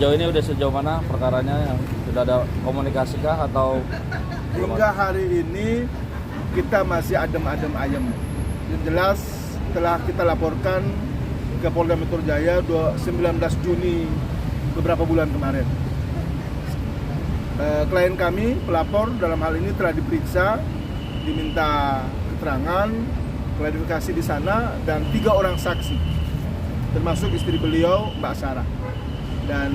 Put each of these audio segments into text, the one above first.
Sejauh ini udah sejauh mana perkaranya, yang sudah ada komunikasi kah atau hingga hari ini kita masih adem-adem ayem. Yang jelas telah kita laporkan ke Polda Metro Jaya 19 Juni beberapa bulan kemarin. Klien kami, pelapor dalam hal ini telah diperiksa, diminta keterangan, klarifikasi di sana, dan 3 orang saksi, termasuk istri beliau, Mbak Sarah. Dan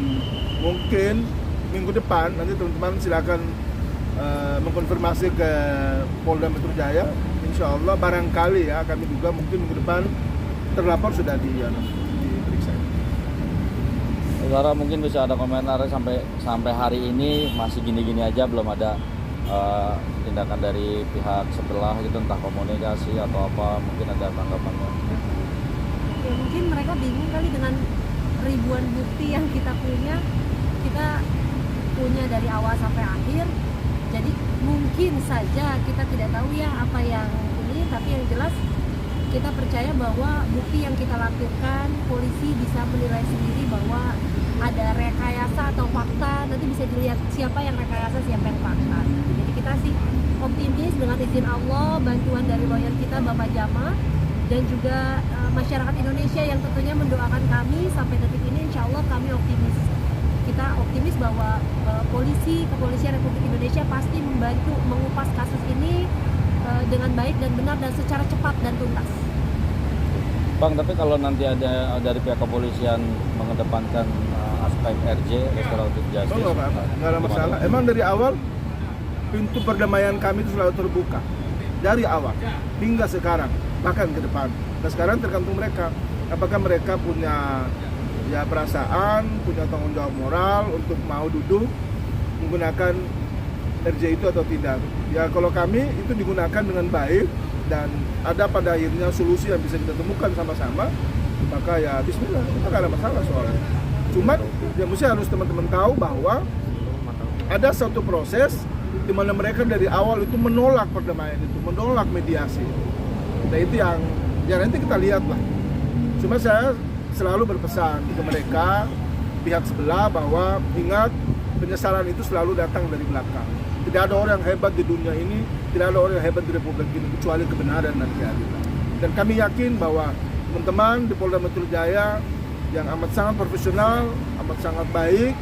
mungkin minggu depan nanti teman-teman silakan mengkonfirmasi ke Polda Metro Jaya. Insya Allah barangkali ya, kami juga mungkin minggu depan terlapor sudah diperiksa. Saudara mungkin bisa ada komentar sampai hari ini masih gini-gini aja, belum ada tindakan dari pihak sebelah gitu, entah komunikasi atau apa, mungkin ada tanggapannya. Ya mungkin mereka bingung kali dengan ribuan bukti yang kita punya dari awal sampai akhir. Jadi mungkin saja kita tidak tahu ya apa yang ini, tapi yang jelas kita percaya bahwa bukti yang kita lakukan, polisi bisa menilai sendiri bahwa ada rekayasa atau fakta. Nanti bisa dilihat siapa yang rekayasa, siapa yang fakta. Jadi kita sih optimis dengan izin Allah, bantuan dari lawyer kita Bapak Jama, dan juga masyarakat Indonesia yang tentunya mendoakan kami sampai detik ini. Insya Allah kami optimis. Kita optimis bahwa Kepolisian Republik Indonesia pasti membantu mengupas kasus ini dengan baik dan benar dan secara cepat dan tuntas. Bang, tapi kalau nanti ada dari pihak kepolisian mengedepankan aspek RJ, restoratif justice, nggak ada masalah. Emang dari awal pintu perdamaian kami itu selalu terbuka dari awal hingga sekarang, bahkan ke depan. Dan sekarang tergantung mereka, apakah mereka punya perasaan, punya tanggung jawab moral untuk mau duduk menggunakan RJ itu atau tidak. Ya kalau kami itu digunakan dengan baik dan ada pada akhirnya solusi yang bisa kita temukan sama-sama, maka ya bismillah, kita gak ada masalah soalnya. Cuman ya mesti harus teman-teman tahu bahwa ada satu proses di mana mereka dari awal itu menolak perdamaian itu, menolak mediasi. Nah itu yang nanti kita lihat lah. Cuma saya selalu berpesan ke mereka, pihak sebelah, bahwa ingat, penyesalan itu selalu datang dari belakang. Tidak ada orang yang hebat di dunia ini, tidak ada orang yang hebat di Republik ini kecuali kebenaran dan keadilan. Dan kami yakin bahwa teman-teman di Polda Metro Jaya yang amat sangat profesional, amat sangat baik,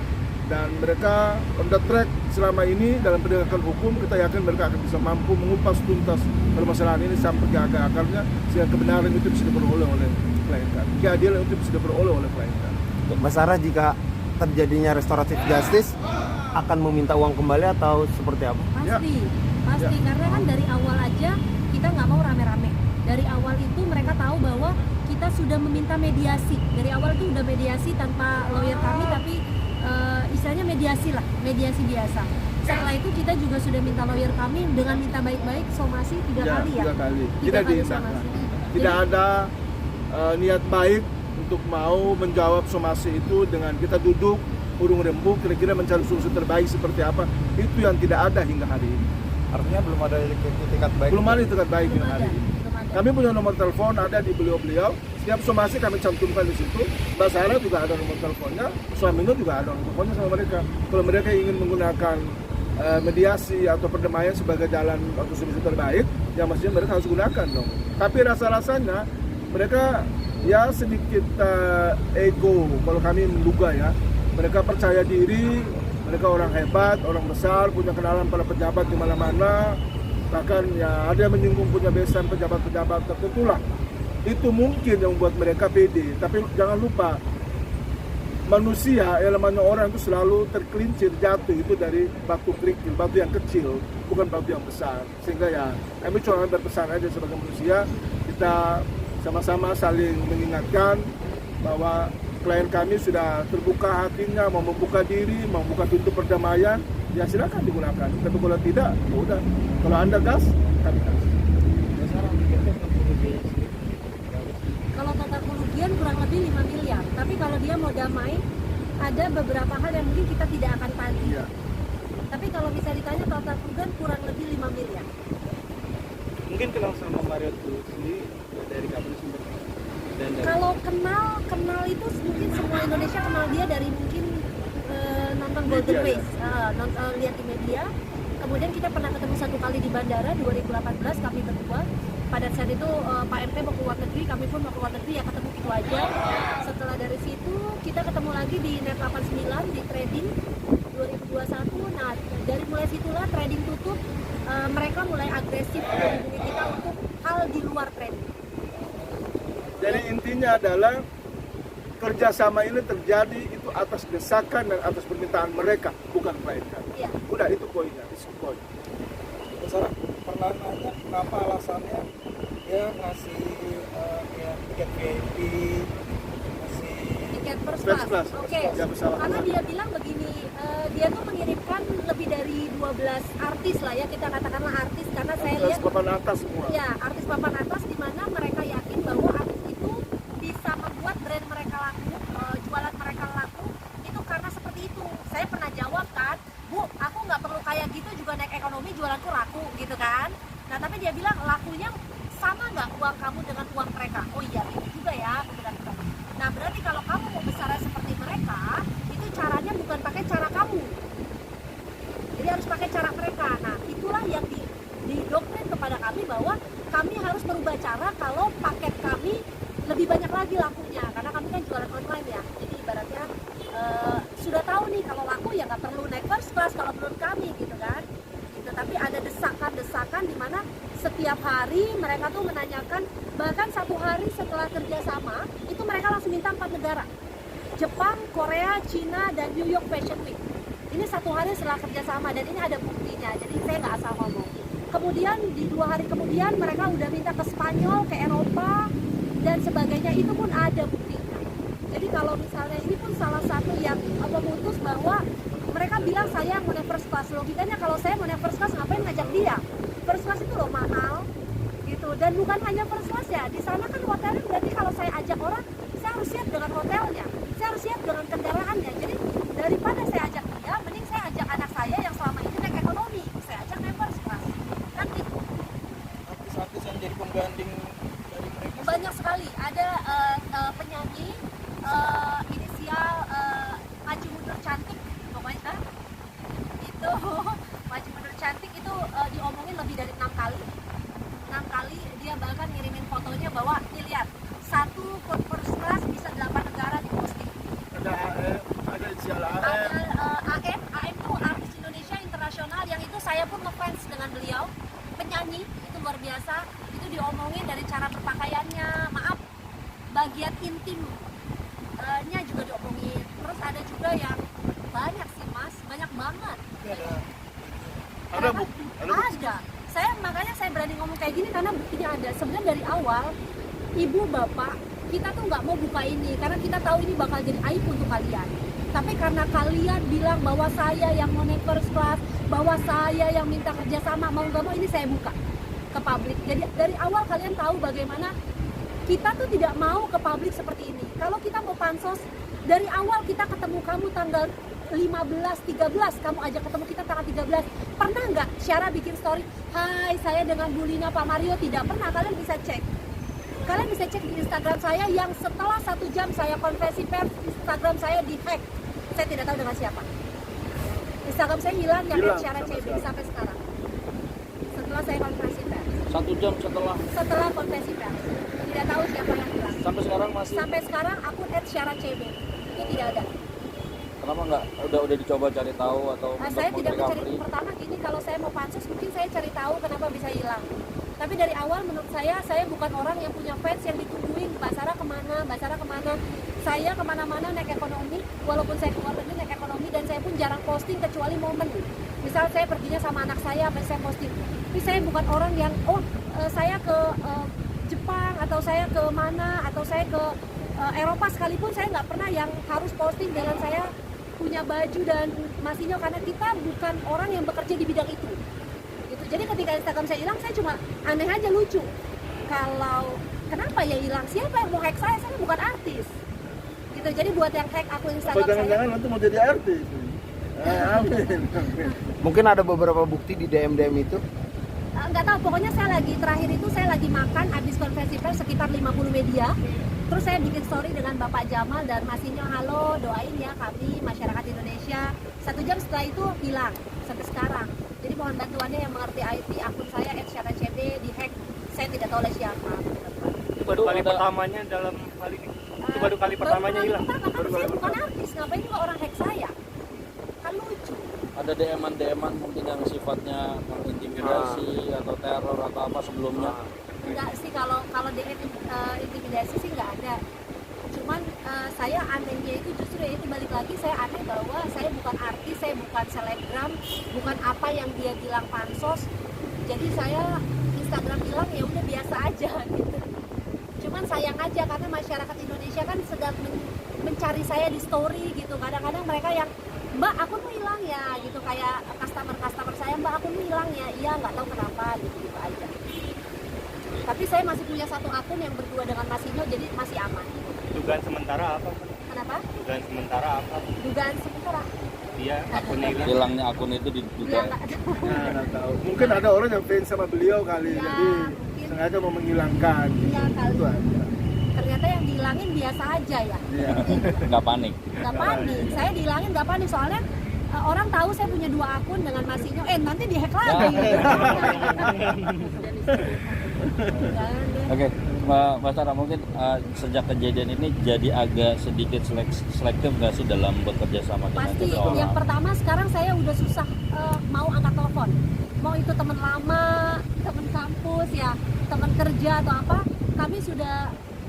dan mereka on the track selama ini dalam penegakan hukum. Kita yakin mereka akan bisa mampu mengupas tuntas permasalahan ini sampai ke akar-akarnya, sehingga kebenaran itu bisa diperoleh oleh klien kami, keadilan itu bisa diperoleh oleh klien kami. Mbak Sarah, jika terjadinya restoratif justice akan meminta uang kembali atau seperti apa? Pasti, karena kan dari awal aja kita nggak mau rame-rame. Dari awal itu mereka tahu bahwa kita sudah meminta mediasi. Dari awal itu udah mediasi tanpa lawyer kami, tapi istilahnya mediasi lah, mediasi biasa. Setelah itu kita juga sudah minta lawyer kami dengan minta baik-baik somasi 3 kali ya. 3 kali. Tiga Tidak kali diindahkan. somasi. Tidak ada niat baik untuk mau menjawab somasi itu dengan kita duduk urung rembuk kira-kira mencari solusi terbaik seperti apa. Itu yang tidak ada hingga hari ini. Artinya belum ada itikat baik. Belum ada itikat baik hingga hari ini. Kami punya nomor telepon ada di beliau-beliau. Setiap somasi kami cantumkan di situ. Mbak Sarah juga ada nomor teleponnya, suaminya juga ada nomor teleponnya sama mereka. Kalau mereka ingin menggunakan mediasi atau perdamaian sebagai jalan atau solusi terbaik, ya mestinya mereka harus gunakan dong. Tapi rasa-rasanya mereka ya sedikit ego, kalau kami menduga ya. Mereka percaya diri, mereka orang hebat, orang besar, punya kenalan para pejabat di mana-mana. Bahkan ya ada yang menyinggung punya besan pejabat-pejabat tertentu lah. Itu mungkin yang membuat mereka pede. Tapi jangan lupa, manusia, elemennya orang itu selalu tergelincir jatuh itu dari batu kerikil, batu yang kecil, bukan batu yang besar. Sehingga ya kami cuma berpesan aja sebagai manusia, kita sama-sama saling mengingatkan bahwa klien kami sudah terbuka hatinya, mau membuka diri, mau membuka pintu perdamaian, ya silakan digunakan. Tapi kalau tidak, ya udah. Kalau Anda gas, kami gas. Kalau total kerugian kurang lebih 5 miliar. Tapi kalau dia mau damai, ada beberapa hal yang mungkin kita tidak akan tagih. Ya. Tapi kalau bisa ditanya total kerugian kurang lebih 5 miliar. Mungkin kenal sama Mario dulu sendiri dari kapan sumber? Dan dari... Kalau kenal itu mungkin semua Indonesia kenal dia dari mungkin Golden Media, Race, lihat di media. Kemudian kita pernah ketemu 1 kali di bandara 2018, kami berdua. Pada saat itu Pak MT mau ke luar negeri, kami pun mau ke luar negeri, ya ketemu gitu aja. Setelah dari situ kita ketemu lagi di Net 89 di trading 2021. Nah dari mulai situlah trading tutup, mereka mulai agresif menghubungi kita untuk hal di luar trading. Jadi intinya adalah kerjasama ini terjadi itu atas desakan dan atas permintaan mereka, bukan klien kami. Iya. Udah itu poinnya, itu poin. Sarah, pernah nanya kenapa alasannya dia ngasih kayak tiket VIP, ngasih Tiket first First class. class. Oke. Ya, pesawat. Karena dia bilang begini, dia tuh mengirimkan lebih dari 12 artis lah ya, kita katakanlah artis, karena saya lihat papan atas semua. ya artis papan atas, di mana mereka yakin bahwa artis itu bisa membuat brand mereka laku, jualan mereka laku, itu karena seperti itu. Saya pernah jawab kan, Bu, aku nggak perlu kayak gitu juga naik ekonomi, jualanku laku gitu kan. Nah tapi dia bilang lakunya sama nggak uang kamu dengan uang mereka? Oh iya itu juga ya, benar. Nah berarti kalau kamu mau besarnya seperti mereka, itu caranya bukan pakai cara kamu, jadi harus pakai cara mereka. Nah itulah yang didoktrin kepada kami bahwa kami harus merubah cara kalau paket kami lebih banyak lagi lakunya, karena kami kan jualan online ya. Jadi ibaratnya sudah tahu nih kalau laku ya nggak perlu naik first class kalau menurut kami gitu kan. Gitu. Tapi ada desakan-desakan di mana setiap hari mereka tuh menanyakan, bahkan 1 hari setelah kerjasama itu mereka langsung minta 4 negara, Jepang, Korea, Cina, dan New York Fashion Week. Ini 1 hari setelah kerjasama dan ini ada buktinya, jadi saya nggak asal ngomong. Kemudian di 2 hari kemudian mereka udah minta ke Spanyol, ke Eropa dan sebagainya, itu pun ada buktinya. Jadi kalau misalnya ini pun salah satu yang memutus bahwa mereka bilang saya mau naik first class. Logikanya kalau saya mau naik first class ngapain ngajak dia? First class itu loh mahal gitu. Dan bukan hanya first class ya, di sana kan hotelnya, berarti kalau saya ajak orang, saya harus siap dengan hotelnya, saya harus siap dengan kendaraannya. Jadi daripada saya ajak dia, mending saya ajak anak saya yang selama ini naik ekonomi, saya ajak naik first class. Kan gitu. artis-artis yang jadi pembanding dari mereka. Banyak sekali, ada penyanyi inisial Maju Mundur Cantik, pokoknya itu Maju Mundur Cantik itu diomongin lebih dari 6 kali. 6 kali dia bahkan ngirimin fotonya bahwa nih lihat, satu first class bisa 8 negara diposting. Ada AM, ada inisial Ada AM. AM tuh artis Indonesia internasional yang itu saya pun ngefans dengan beliau. Penyanyi itu luar biasa, itu diomongin dari cara berpakaiannya, maaf, bagian intimnya juga diomongin. Terus ada juga yang banyak sih mas, banyak banget. Tapi Ada bukti. Ada. Makanya saya berani ngomong kayak gini karena buktinya ada. Sebenarnya dari awal ibu bapak kita tuh nggak mau buka ini karena kita tahu ini bakal jadi aib untuk kalian. Tapi karena kalian bilang bahwa saya yang mau naik first class, bahwa saya yang minta kerjasama, mau nggak mau ini saya buka ke publik. Jadi dari awal kalian tahu bagaimana kita tuh tidak mau ke publik seperti ini. Kalau kita mau pansos, dari awal kita ketemu kamu tanggal 15, 13, kamu ajak ketemu kita tanggal 13. Pernah nggak Syara bikin story, hai saya dengan Bu Lina Pak Mario? Tidak pernah, kalian bisa cek. Kalian bisa cek di Instagram saya yang setelah 1 jam saya konversi pers, Instagram saya di-hack. Saya tidak tahu dengan siapa. Instagram saya hilang yang Hilang Syara sampai CB sampai sekarang. Setelah saya konversi pers. 1 jam Setelah konversi pers. Tidak tahu siapa yang hilang. sampai sekarang masih. Sampai sekarang akun @syara_cb itu tidak ada. Kenapa nggak? Udah dicoba cari tahu atau Saya tidak mencari. recovery? Pertama gini, kalau saya mau pansus mungkin saya cari tahu kenapa bisa hilang. Tapi dari awal menurut saya bukan orang yang punya fans yang ditungguin Mbak Sarah kemana. Saya kemana-mana naik ekonomi, walaupun saya keluar negeri naik ekonomi, dan saya pun jarang posting kecuali momen. Misal saya perginya sama anak saya, apa saya posting. Tapi saya bukan orang yang saya ke Jepang atau saya ke mana atau saya ke Eropa sekalipun saya nggak pernah yang harus posting dengan saya punya baju dan masinya, karena kita bukan orang yang bekerja di bidang itu. Gitu. Jadi ketika Instagram saya hilang, saya cuma aneh aja, lucu. Kalau kenapa ya hilang? Siapa yang mau hack saya? Saya bukan artis. Gitu. Jadi buat yang hack akun Apa Instagram jangan-jangan saya, nanti mau jadi artis? Amin. Mungkin ada beberapa bukti di DM itu. nggak tahu. Pokoknya terakhir itu saya lagi makan habis konferensi pers sekitar 50 media. Terus saya bikin story dengan Bapak Jamal dan Masinyo, halo doain ya kami masyarakat Indonesia 1 jam setelah itu hilang sampai sekarang. Jadi mohon bantuannya yang mengerti IT akun saya @syaracd dihack, saya tidak tahu oleh siapa. Itu baru kali ada- pertamanya dalam hal ini. Itu baru kali pertamanya hilang. Karena saya bukan artis, ngapain juga orang hack saya? Kan lucu. Ada DM-an mungkin yang sifatnya mengintimidasi atau teror atau apa sebelumnya. Enggak sih, kalau DM intimidasi sih nggak ada. Cuman saya anehnya itu justru ya itu balik lagi, saya aneh bahwa saya bukan artis, saya bukan selebgram, bukan apa yang dia bilang pansos. Jadi saya Instagram bilang ya udah biasa aja gitu. Cuman sayang aja karena masyarakat Indonesia kan sedang mencari saya di story gitu. Kadang-kadang mereka yang Mbak akunmu hilang ya gitu, kayak customer saya, Mbak akunmu hilang ya, iya nggak tahu kenapa gitu aja. Tapi saya masih punya 1 akun yang berdua dengan Mas Ino, jadi masih aman. Dugaan sementara apa? Kenapa? Dugaan sementara apa? Dugaan sementara? Dia akunnya hilang. Hilangnya akun itu Iya juga nggak ada. Nah, nggak tahu. Mungkin ada orang yang fans sama beliau kali, Ya, jadi mungkin. sengaja mau menghilangkan. Iya kali. Itu aja. Ternyata yang dihilangin biasa aja ya. Iya. nggak panik. Nggak panik. Saya dihilangin nggak panik soalnya orang tahu saya punya 2 akun dengan Mas Ino. Nanti dihack lagi. Jangan deh. Oke, Mbak Sarah, mungkin sejak kejadian ini jadi agak sedikit selektif nggak sih dalam bekerja sama dengan Pasti seseorang? yang pertama sekarang saya udah susah mau angkat telepon, mau itu teman lama, teman kampus ya, teman kerja atau apa, kami sudah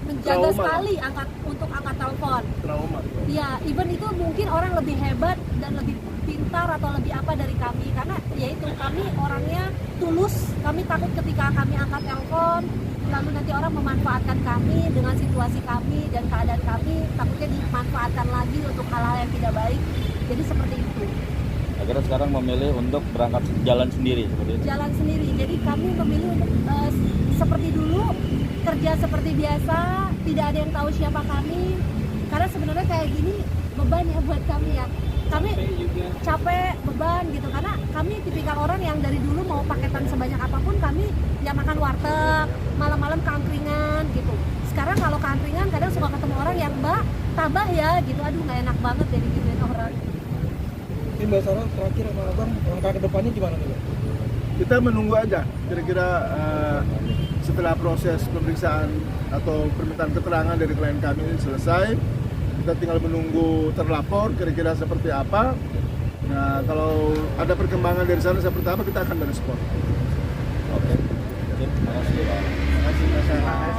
menjaga Trauma. sekali untuk angkat telepon. Trauma. Ya, even itu mungkin orang lebih hebat dan lebih pintar atau lebih apa dari kami, karena yaitu kami orangnya tulus. Kami takut ketika kami angkat telepon lalu nanti orang memanfaatkan kami dengan situasi kami dan keadaan kami, takutnya dimanfaatkan lagi untuk hal-hal yang tidak baik. Jadi seperti itu, Akhirnya sekarang memilih untuk berangkat jalan sendiri seperti itu. jalan sendiri. Jadi kami memilih untuk seperti dulu, kerja seperti biasa, tidak ada yang tahu siapa kami. Karena sebenarnya kayak gini beban ya buat kami ya. Kami capek, beban gitu, karena kami tipikal orang yang dari dulu mau paketan sebanyak apapun kami ya makan warteg, malam-malam keangkringan gitu. Sekarang kalau keangkringan kadang suka ketemu orang yang Mbak tabah ya gitu, aduh nggak enak banget jadi gituin orang. Mungkin Mbak Sarah terakhir sama Abang, langkah ke depannya gimana nih, Mbak? Kita menunggu aja kira-kira setelah proses pemeriksaan atau permintaan keterangan dari klien kami ini selesai, kita tinggal menunggu terlapor kira-kira seperti apa. Nah, kalau ada perkembangan dari sana seperti apa, kita akan merespon. Oke. Terima kasih, Pak. Terima kasih.